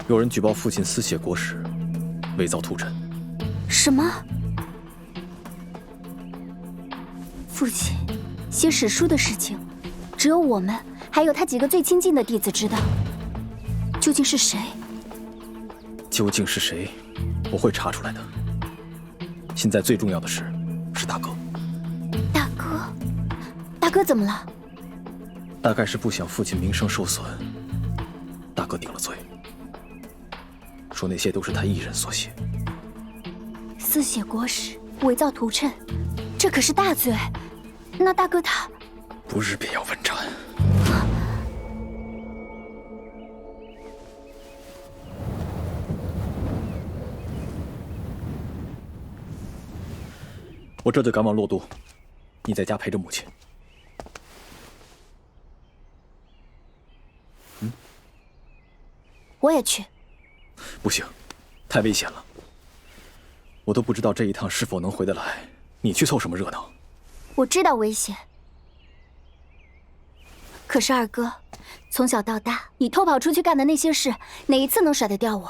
有人举报父亲私写国史，伪造图谶。什么？父亲写史书的事情，只有我们还有他几个最亲近的弟子知道。究竟是谁？究竟是谁？我会查出来的。现在最重要的是大哥。大哥怎么了？大概是不想父亲名声受损，大哥顶了罪，说那些都是他一人所写。私写国史，伪造图谶，这可是大罪。那大哥他不日便要问斩。我这就赶往洛都，你在家陪着母亲。我也去。不行，太危险了。我都不知道这一趟是否能回得来，你去凑什么热闹？我知道危险，可是二哥，从小到大你偷跑出去干的那些事，哪一次能甩得掉我？